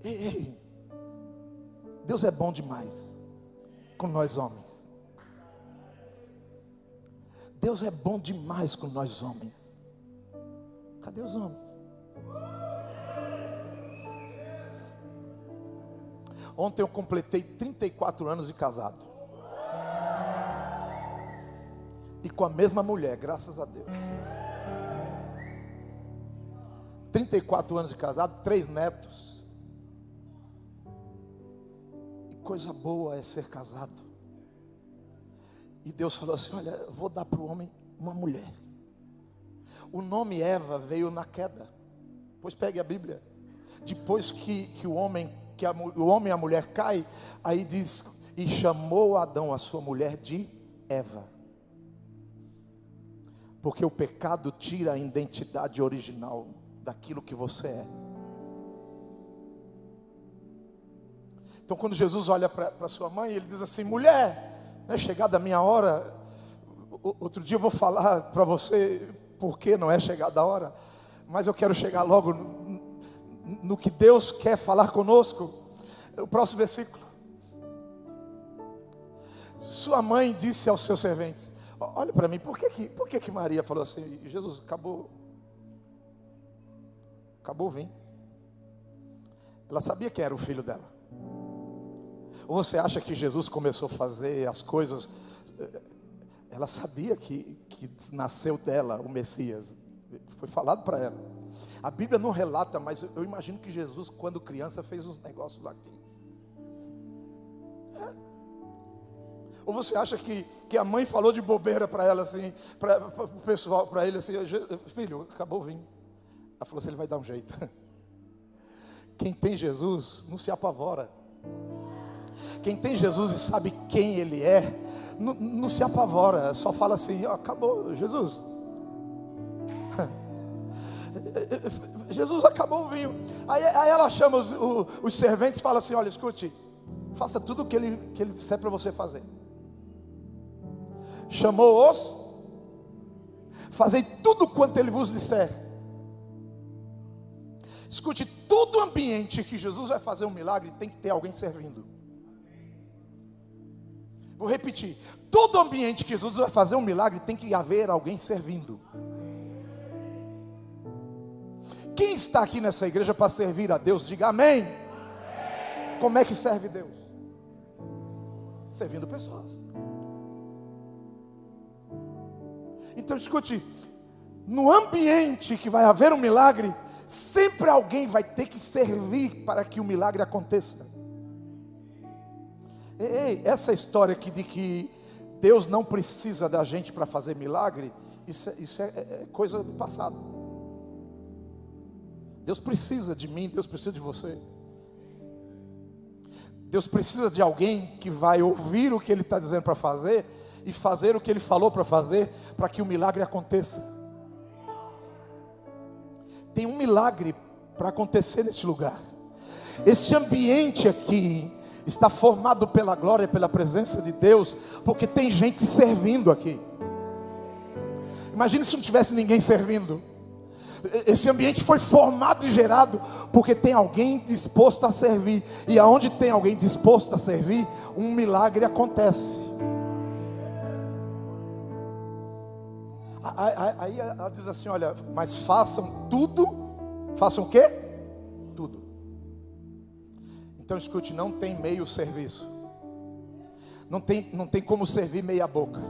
Ei, Deus é bom demais com nós homens. Deus é bom demais com nós homens. Cadê os homens? Ontem eu completei 34 anos de casado. E com a mesma mulher, graças a Deus. 34 anos de casado, 3 netos. E coisa boa é ser casado. E Deus falou assim: olha, eu vou dar para o homem uma mulher. O nome Eva veio na queda. Pois pegue a Bíblia. Depois que o homem e a mulher caem, aí diz: e chamou Adão a sua mulher de Eva. Porque o pecado tira a identidade original daquilo que você é. Então quando Jesus olha para sua mãe, ele diz assim: mulher, não é chegada a minha hora. Outro dia eu vou falar para você porque não é chegada a hora, mas eu quero chegar logo no que Deus quer falar conosco. O próximo versículo. Sua mãe disse aos seus serventes: olha para mim, por que Maria falou assim? Jesus, acabou o vinho. Ela sabia quem era o filho dela. Ou você acha que Jesus começou a fazer as coisas? Ela sabia que nasceu dela o Messias. Foi falado para ela. A Bíblia não relata, mas eu imagino que Jesus, quando criança, fez uns negócios lá aqui. Ou você acha que a mãe falou de bobeira para ela assim, para o pessoal, para ele assim: filho, acabou o vinho. Ela falou assim: ele vai dar um jeito. Quem tem Jesus não se apavora. Quem tem Jesus e sabe quem ele é, não se apavora. Só fala assim: acabou, Jesus. Jesus, acabou o vinho. Aí ela chama os serventes e fala assim: olha, escute, faça tudo o que ele disser para você fazer. Chamou-os, fazei tudo quanto ele vos disser. Escute, todo ambiente que Jesus vai fazer um milagre tem que ter alguém servindo. Vou repetir: todo ambiente que Jesus vai fazer um milagre tem que haver alguém servindo. Quem está aqui nessa igreja para servir a Deus, diga amém. Amém. Como é que serve Deus? Servindo pessoas. Então escute, no ambiente que vai haver um milagre, sempre alguém vai ter que servir para que o milagre aconteça. Ei, essa história aqui de que Deus não precisa da gente para fazer milagre, isso é coisa do passado. Deus precisa de mim, Deus precisa de você. Deus precisa de alguém que vai ouvir o que Ele está dizendo para fazer e fazer o que Ele falou para fazer, para que o milagre aconteça. Tem um milagre para acontecer nesse lugar. Esse ambiente aqui está formado pela glória e pela presença de Deus, porque tem gente servindo aqui. Imagine se não tivesse ninguém servindo. Esse ambiente foi formado e gerado porque tem alguém disposto a servir. E aonde tem alguém disposto a servir, um milagre acontece. Aí ela diz assim: olha, mas façam tudo. Façam o quê? Tudo. Então escute, não tem meio serviço. Não tem como servir meia boca.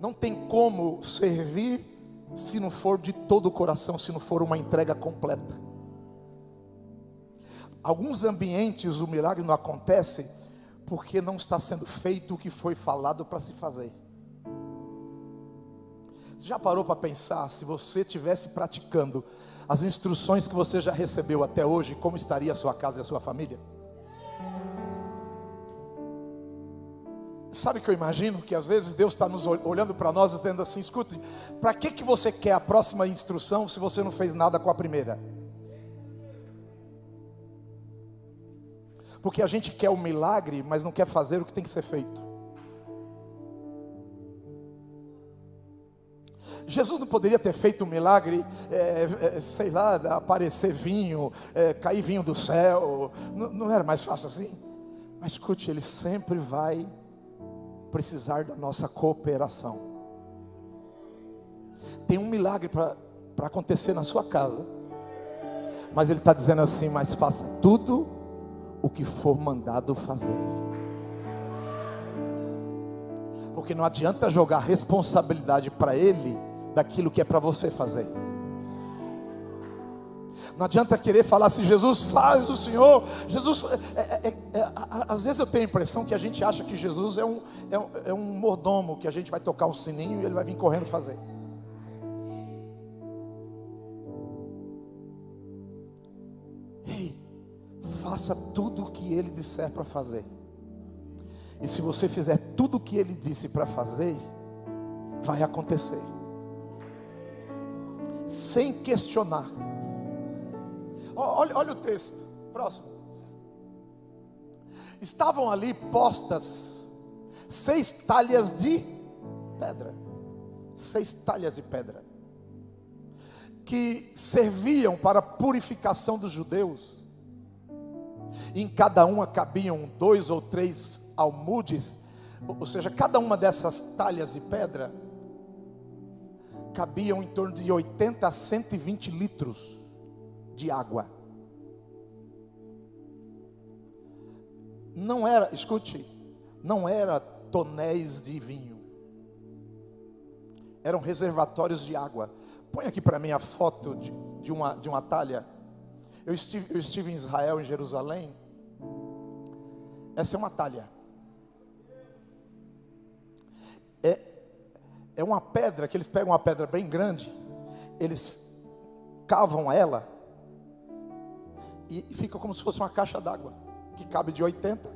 Não tem como servir se não for de todo o coração, se não for uma entrega completa. Alguns ambientes o milagre não acontece porque não está sendo feito o que foi falado para se fazer. Você já parou para pensar, se você estivesse praticando as instruções que você já recebeu até hoje, como estaria a sua casa e a sua família? Sabe que eu imagino que às vezes Deus está nos olhando para nós dizendo assim: escute, para que você quer a próxima instrução se você não fez nada com a primeira? Porque a gente quer o milagre, mas não quer fazer o que tem que ser feito. Jesus não poderia ter feito um milagre, sei lá, aparecer vinho, cair vinho do céu, não era mais fácil assim? Mas escute, Ele sempre vai precisar da nossa cooperação. Tem um milagre para acontecer na sua casa, mas Ele está dizendo assim: mas faça tudo o que for mandado fazer. Porque não adianta jogar responsabilidade para Ele daquilo que é para você fazer. Não adianta querer falar assim: Jesus faz, o Senhor, Jesus, às vezes eu tenho a impressão que a gente acha que Jesus é um mordomo, que a gente vai tocar um sininho e Ele vai vir correndo fazer. Ei, faça tudo o que Ele disser para fazer. E se você fizer tudo o que Ele disse para fazer, vai acontecer, sem questionar. Olha o texto, próximo. Estavam ali postas 6 talhas de pedra, 6 talhas de pedra, que serviam para a purificação dos judeus. Em cada uma cabiam 2 ou 3 almudes, ou seja, cada uma dessas talhas de pedra cabiam em torno de 80 a 120 litros de água. Não era, escute, não era tonéis de vinho, eram reservatórios de água. Põe aqui para mim a foto de uma talha. Eu estive em Israel, em Jerusalém. Essa é uma talha. É uma pedra que eles pegam, uma pedra bem grande, eles cavam ela e fica como se fosse uma caixa d'água, que cabe de 80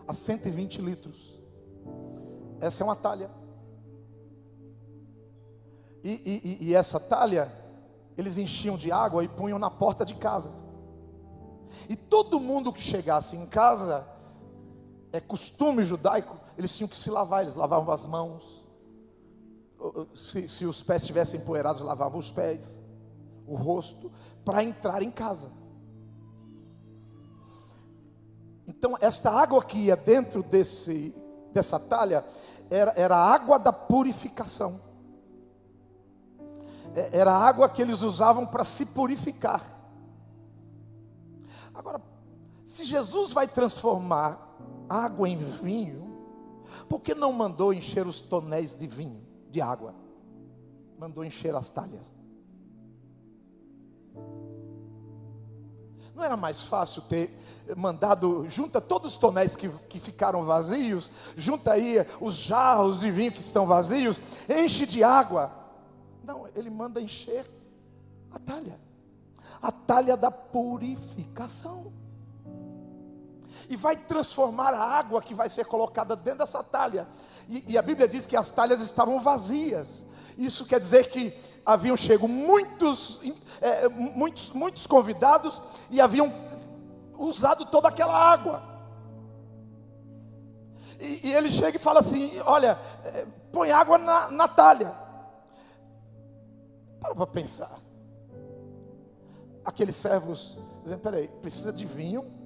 a 120 litros. Essa é uma talha. E essa talha eles enchiam de água e punham na porta de casa. E todo mundo que chegasse em casa, é costume judaico, eles tinham que se lavar. Eles lavavam as mãos, se os pés estivessem empoeirados, lavavam os pés, o rosto, para entrar em casa. Então esta água que ia dentro dessa talha era a água da purificação. Era a água que eles usavam para se purificar. Agora, se Jesus vai transformar água em vinho, por que não mandou encher os tonéis de vinho, de água? Mandou encher as talhas. Não era mais fácil ter mandado, junta todos os tonéis que ficaram vazios, junta aí os jarros de vinho que estão vazios, enche de água. Não, Ele manda encher a talha da purificação. E vai transformar a água que vai ser colocada dentro dessa talha. E a Bíblia diz que as talhas estavam vazias. Isso quer dizer que haviam chego muitos convidados e haviam usado toda aquela água. E ele chega e fala assim: olha, põe água na talha. Para pensar. Aqueles servos dizendo: peraí, precisa de vinho.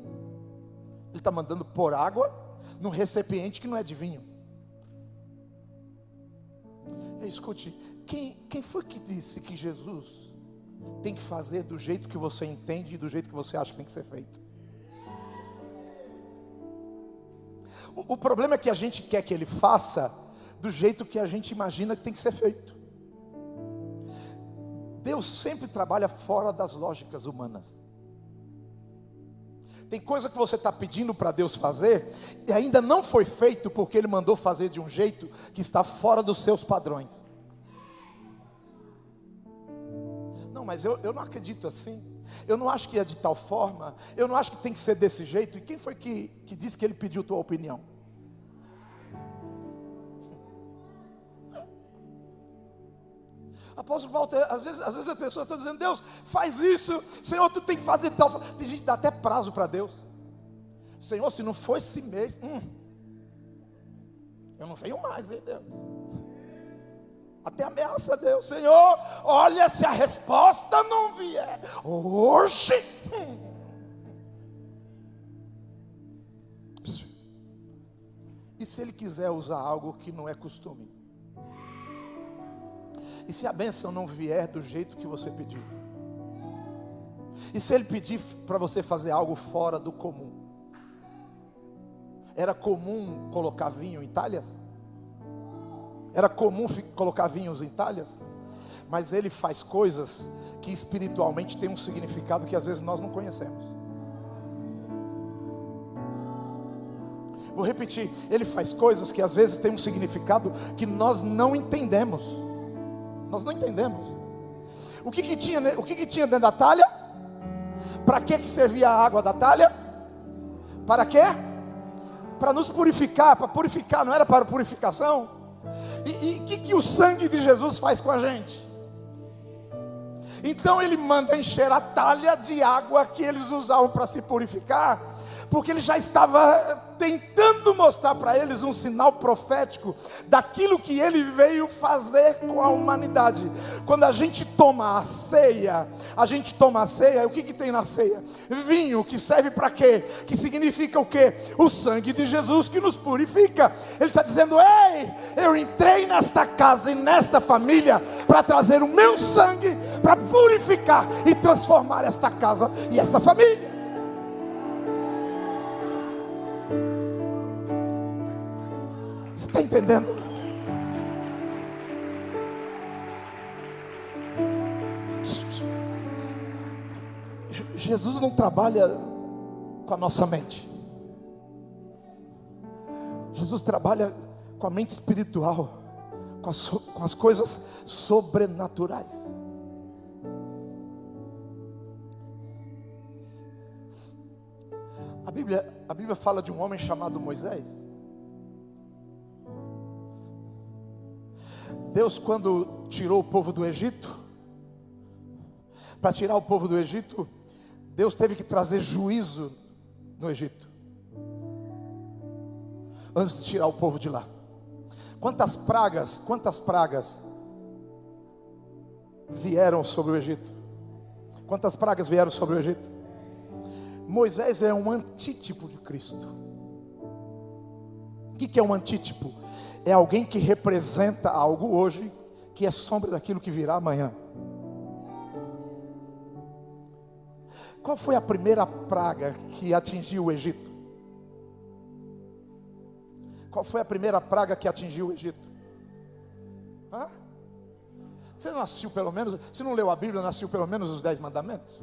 Ele está mandando pôr água num recipiente que não é de vinho. Escute, quem foi que disse que Jesus tem que fazer do jeito que você entende e do jeito que você acha que tem que ser feito? O problema é que a gente quer que Ele faça do jeito que a gente imagina que tem que ser feito. Deus sempre trabalha fora das lógicas humanas. Tem coisa que você está pedindo para Deus fazer e ainda não foi feito porque Ele mandou fazer de um jeito que está fora dos seus padrões. Não, mas eu não acredito assim. Eu não acho que é de tal forma. Eu não acho que tem que ser desse jeito. E quem foi que disse que Ele pediu tua opinião? Apóstolo Walter, às vezes as pessoas estão dizendo: Deus, faz isso, Senhor, tu tem que fazer tal. Tem gente que dá até prazo para Deus. Senhor, se não for esse mês, eu não venho mais, hein, Deus. Até ameaça a Deus: Senhor, olha, se a resposta não vier hoje. E se ele quiser usar algo que não é costume? E se a bênção não vier do jeito que você pediu? E se ele pedir para você fazer algo fora do comum? Era comum colocar vinho em talhas? Era comum colocar vinhos em talhas? Mas ele faz coisas que espiritualmente tem um significado que às vezes nós não conhecemos. Vou repetir, ele faz coisas que às vezes tem um significado que nós não entendemos. Nós não entendemos. O que tinha dentro da talha? Para que servia a água da talha? Para quê? Para nos purificar, para purificar, não era para purificação? E o que o sangue de Jesus faz com a gente? Então ele manda encher a talha de água que eles usavam para se purificar, porque ele já estava tentando mostrar para eles um sinal profético daquilo que ele veio fazer com a humanidade. Quando a gente toma a ceia, o que tem na ceia? Vinho, que serve para quê? Que significa o quê? O sangue de Jesus que nos purifica. Ele está dizendo: ei, eu entrei nesta casa e nesta família para trazer o meu sangue, para purificar e transformar esta casa e esta família. Você está entendendo? Jesus não trabalha com a nossa mente. Jesus trabalha com a mente espiritual, com as coisas sobrenaturais. A Bíblia fala de um homem chamado Moisés. Deus, quando tirou o povo do Egito, para tirar o povo do Egito, Deus teve que trazer juízo no Egito, antes de tirar o povo de lá. Quantas pragas vieram sobre o Egito? Quantas pragas vieram sobre o Egito? Moisés é um antítipo de Cristo. O que é um antítipo? É alguém que representa algo hoje que é sombra daquilo que virá amanhã. Qual foi a primeira praga que atingiu o Egito? Qual foi a primeira praga que atingiu o Egito? Hã? Você nasceu pelo menos, se não leu a Bíblia, nasceu pelo menos os 10 mandamentos?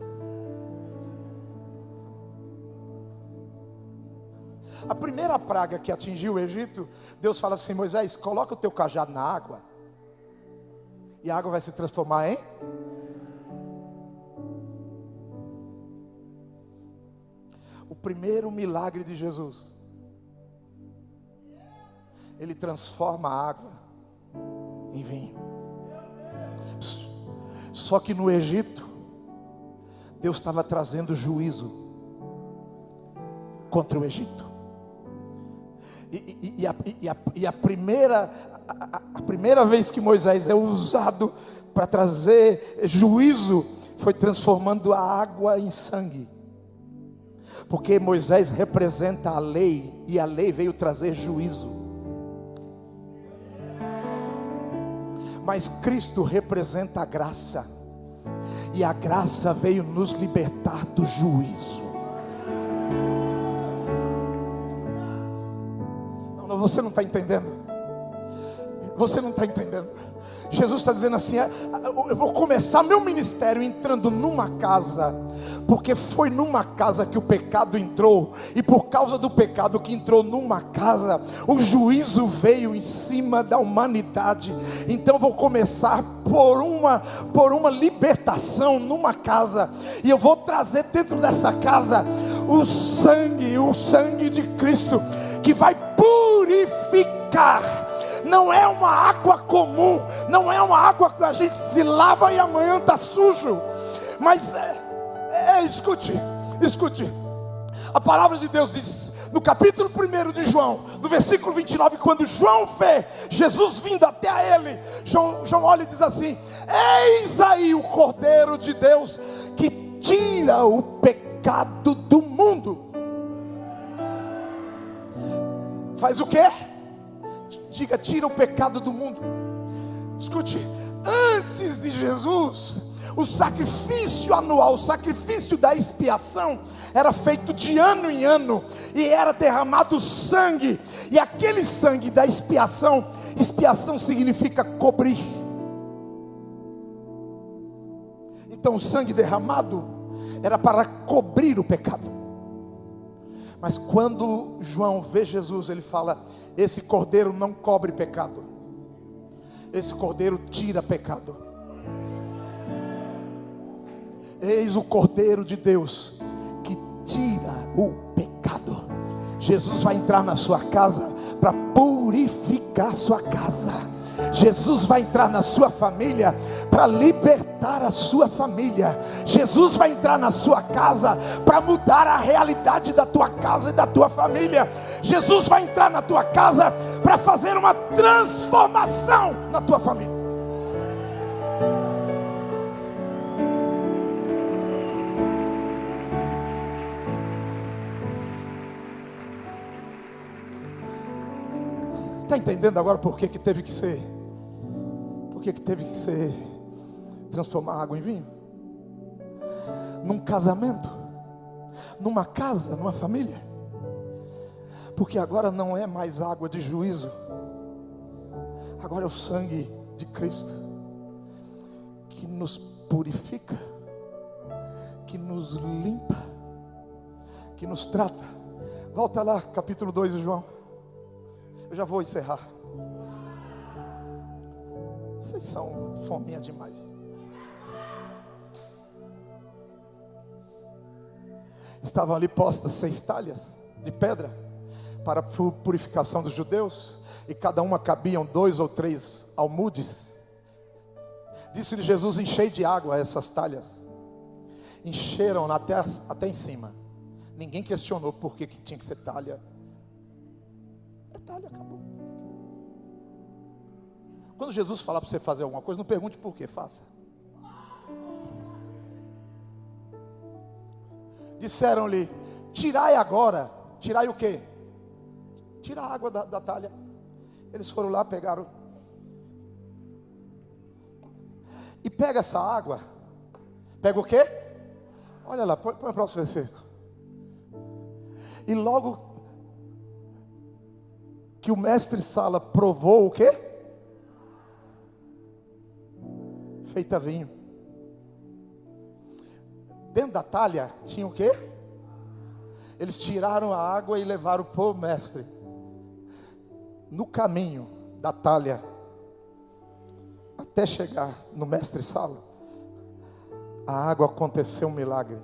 A primeira praga que atingiu o Egito, Deus fala assim: Moisés, coloca o teu cajado na água, e a água vai se transformar em... O primeiro milagre de Jesus, ele transforma a água em vinho. Só que no Egito, Deus estava trazendo juízo contra o Egito. E a primeira vez que Moisés é usado para trazer juízo, foi transformando a água em sangue. Porque Moisés representa a lei, e a lei veio trazer juízo. Mas Cristo representa a graça, e a graça veio nos libertar do juízo. Você não está entendendo. Você não está entendendo. Jesus está dizendo assim: eu vou começar meu ministério entrando numa casa, porque foi numa casa que o pecado entrou, e por causa do pecado que entrou numa casa, o juízo veio em cima da humanidade. Então eu vou começar por uma libertação numa casa, e eu vou trazer dentro dessa casa o sangue de Cristo, que vai purificar. Não é uma água comum, não é uma água que a gente se lava e amanhã está sujo. Mas escute, A palavra de Deus diz, no capítulo 1 de João, no versículo 29, quando João vê Jesus vindo até a ele, João olha e diz assim: eis aí o Cordeiro de Deus que tira o pecado do mundo. Faz o quê? Diga, tira o pecado do mundo. Escute, antes de Jesus, o sacrifício anual, o sacrifício da expiação, era feito de ano em ano, e era derramado sangue, e aquele sangue da expiação significa cobrir. Então o sangue derramado era para cobrir o pecado. Mas quando João vê Jesus, ele fala: esse cordeiro não cobre pecado, esse cordeiro tira pecado. Eis o Cordeiro de Deus que tira o pecado. Jesus vai entrar na sua casa para purificar sua casa. Jesus vai entrar na sua família para libertar a sua família. Jesus vai entrar na sua casa para mudar a realidade da tua casa e da tua família. Jesus vai entrar na tua casa para fazer uma transformação na tua família. Está entendendo agora por que teve que ser? Por que teve que ser transformar água em vinho? Num casamento, numa casa, numa família. Porque agora não é mais água de juízo, agora é o sangue de Cristo que nos purifica, que nos limpa, que nos trata. Volta lá, capítulo 2 de João. Eu já vou encerrar. Vocês são fominha demais. Estavam ali postas 6 talhas de pedra para a purificação dos judeus, e cada uma cabiam 2 ou 3 almudes. Disse-lhe Jesus: enchei de água essas talhas. Encheram até em cima. Ninguém questionou por que tinha que ser talha. Acabou. Quando Jesus falar para você fazer alguma coisa, não pergunte por que, faça. Disseram-lhe: tirai agora. Tirai o quê? Tira a água da talha. Eles foram lá, pegaram. E pega essa água. Pega o quê? Olha lá, põe o próximo versículo. E logo que o mestre Sala provou o quê? Feita vinho. Dentro da talha tinha o quê? Eles tiraram a água e levaram para o mestre. No caminho da talha até chegar no mestre Sala, a água aconteceu um milagre.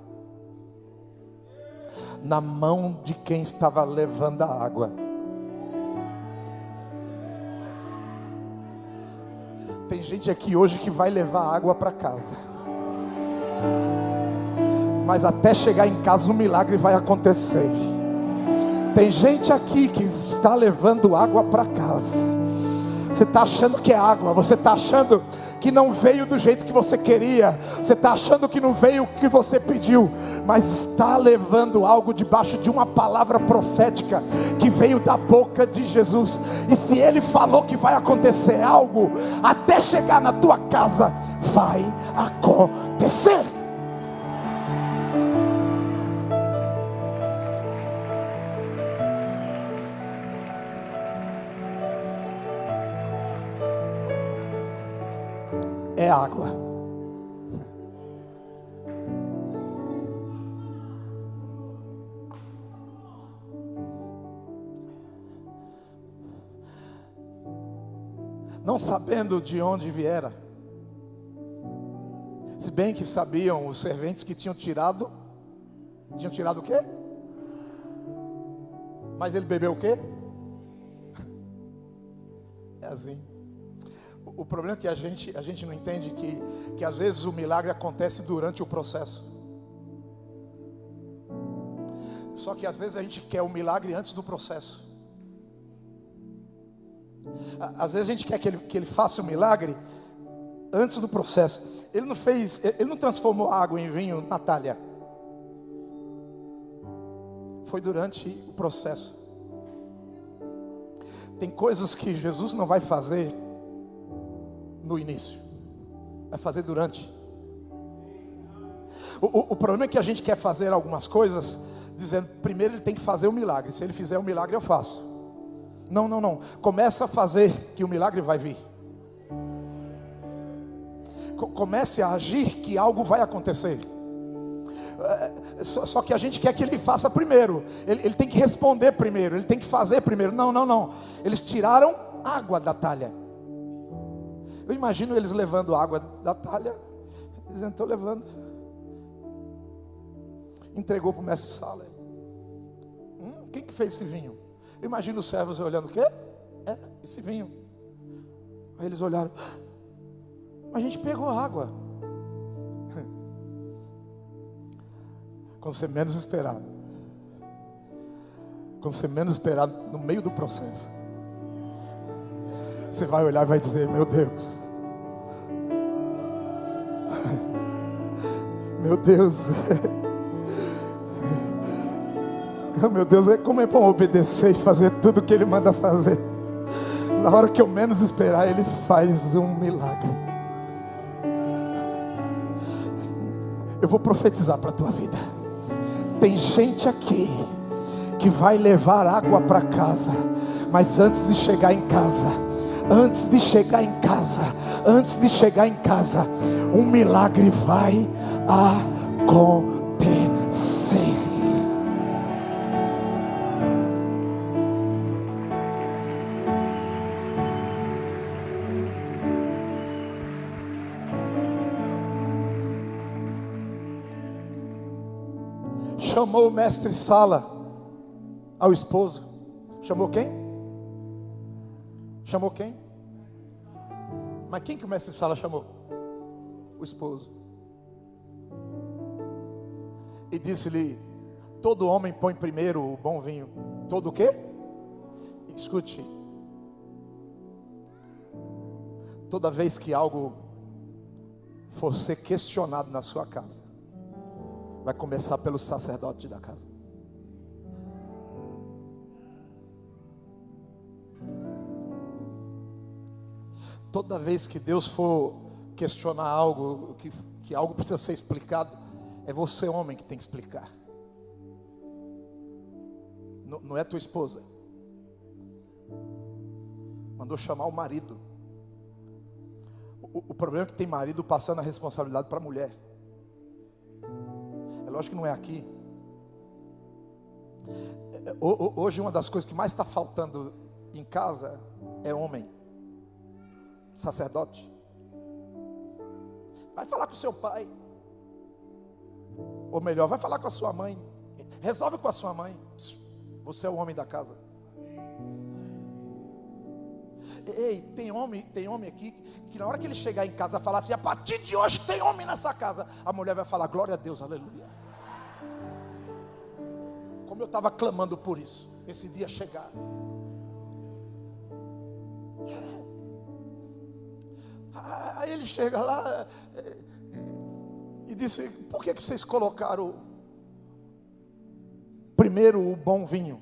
Na mão de quem estava levando a água. Tem gente aqui hoje que vai levar água para casa, mas até chegar em casa um milagre vai acontecer. Tem gente aqui que está levando água para casa. Você está achando que é água, você está achando que não veio do jeito que você queria, você está achando que não veio o que você pediu, mas está levando algo debaixo de uma palavra profética que veio da boca de Jesus. E se Ele falou que vai acontecer algo, até chegar na tua casa, vai acontecer. É água. Não sabendo de onde viera, se bem que sabiam os serventes que tinham tirado o quê? Mas ele bebeu o quê? É assim. O problema é que a gente não entende que às vezes o milagre acontece durante o processo. Só que às vezes a gente quer o milagre antes do processo. Às vezes a gente quer que ele faça o milagre antes do processo. Ele não transformou a água em vinho, Natália. Foi durante o processo. Tem coisas que Jesus não vai fazer no início, vai fazer durante. O problema é que a gente quer fazer algumas coisas dizendo, primeiro ele tem que fazer o milagre. Se ele fizer o milagre eu faço. Não. Começa a fazer que o milagre vai vir. Comece a agir que algo vai acontecer. Só que a gente quer que ele faça primeiro. Ele tem que responder primeiro. Ele tem que fazer primeiro. Não. Eles tiraram água da talha. Eu imagino eles levando água da talha. Dizendo, estou levando. Entregou para o mestre Sala. Quem que fez esse vinho? Eu imagino os servos olhando, o quê? Esse vinho. Aí eles olharam, mas a gente pegou água. Quando você menos esperar, no meio do processo, você vai olhar e vai dizer, meu Deus, meu Deus, meu Deus, como é bom obedecer e fazer tudo o que Ele manda fazer. Na hora que eu menos esperar, Ele faz um milagre. Eu vou profetizar para a tua vida. Tem gente aqui que vai levar água para casa, mas antes de chegar em casa, um milagre vai acontecer. Chamou o mestre Sala ao esposo. Chamou quem? Mas quem que o mestre Sala chamou? O esposo. E disse-lhe, todo homem põe primeiro o bom vinho. Todo o quê? Escute. Toda vez que algo for ser questionado na sua casa, vai começar pelo sacerdote da casa. Toda vez que Deus for questionar algo, que algo precisa ser explicado, é você, homem, que tem que explicar. Não é tua esposa. Mandou chamar o marido. O problema é que tem marido passando a responsabilidade para a mulher. É lógico que não é aqui. Hoje uma das coisas que mais está faltando em casa é homem. Sacerdote. Vai falar com o seu pai. Ou melhor, vai falar com a sua mãe. Resolve com a sua mãe. Você é o homem da casa. Ei, tem homem aqui que na hora que ele chegar em casa falar assim, a partir de hoje tem homem nessa casa, a mulher vai falar, glória a Deus, aleluia. Como eu estava clamando por isso, esse dia chegar. Aí ele chega lá e disse, por que vocês colocaram primeiro o bom vinho?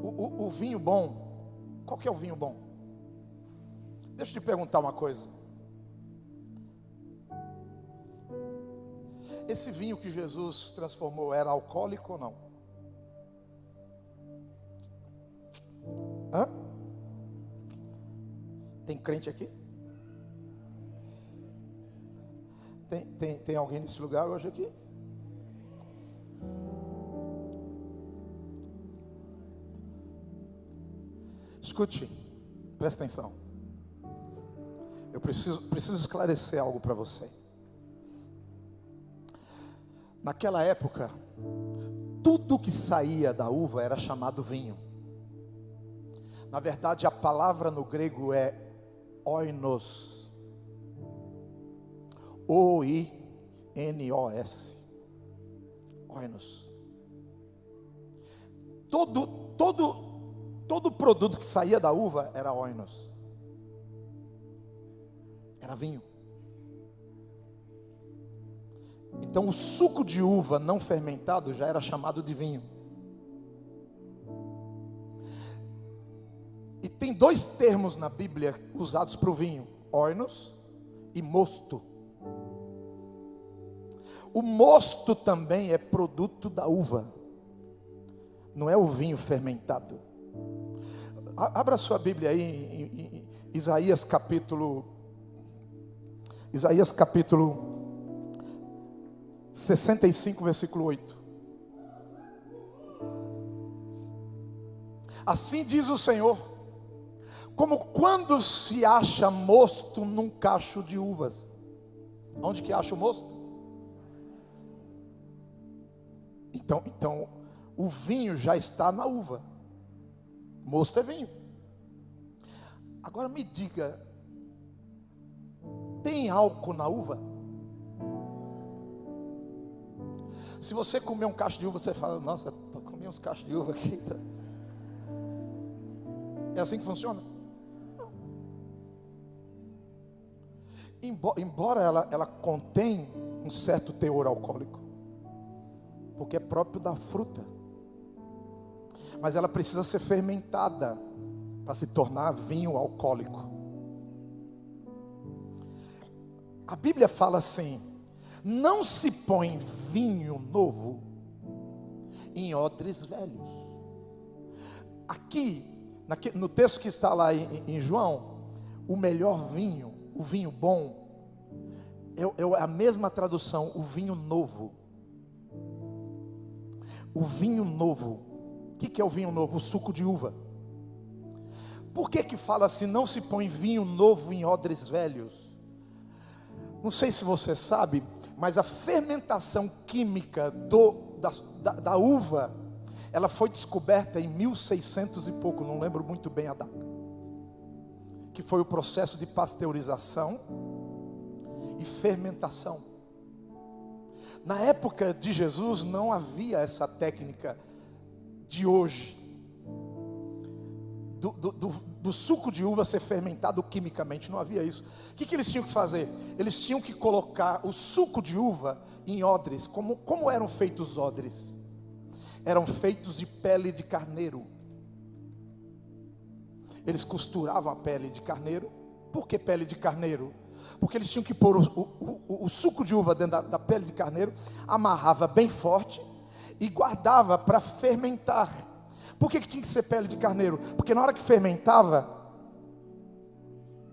O vinho bom. Qual que é o vinho bom? Deixa eu te perguntar uma coisa. Esse vinho que Jesus transformou era alcoólico ou não? Hã? Tem crente aqui? Tem alguém nesse lugar hoje aqui? Escute, presta atenção. Eu preciso esclarecer algo para você. Naquela época, tudo que saía da uva era chamado vinho. Na verdade, a palavra no grego é oinos. O-I-N-O-S. Oinos. todo produto que saía da uva era oinos, era vinho. Então o suco de uva não fermentado já era chamado de vinho. E tem dois termos na Bíblia usados para o vinho: oinos e mosto. O mosto também é produto da uva, não é o vinho fermentado. Abra sua Bíblia aí em Isaías capítulo 65, versículo 8. Assim diz o Senhor: como quando se acha mosto num cacho de uvas. Onde que acha o mosto? Então o vinho já está na uva. Mosto é vinho. Agora me diga, tem álcool na uva? Se você comer um cacho de uva, você fala: nossa, eu comi uns cachos de uva aqui. É assim que funciona? Não. Embora ela contém um certo teor alcoólico, porque é próprio da fruta, mas ela precisa ser fermentada para se tornar vinho alcoólico. A Bíblia fala assim: não se põe vinho novo em odres velhos. Aqui, no texto que está lá em João, o melhor vinho, o vinho bom, é a mesma tradução, o vinho novo. O vinho novo. O que é o vinho novo? O suco de uva. Por que fala assim: não se põe vinho novo em odres velhos? Não sei se você sabe, mas a fermentação química da uva, ela foi descoberta em 1600 e pouco, não lembro muito bem a data, que foi o processo de pasteurização e fermentação. Na época de Jesus não havia essa técnica de hoje, do suco de uva ser fermentado quimicamente, não havia isso. O que eles tinham que fazer? Eles tinham que colocar o suco de uva em odres. Como eram feitos os odres? Eram feitos de pele de carneiro. Eles costuravam a pele de carneiro. Por que pele de carneiro? Porque eles tinham que pôr o suco de uva dentro da pele de carneiro, amarrava bem forte e guardava para fermentar. Por que tinha que ser pele de carneiro? Porque na hora que fermentava,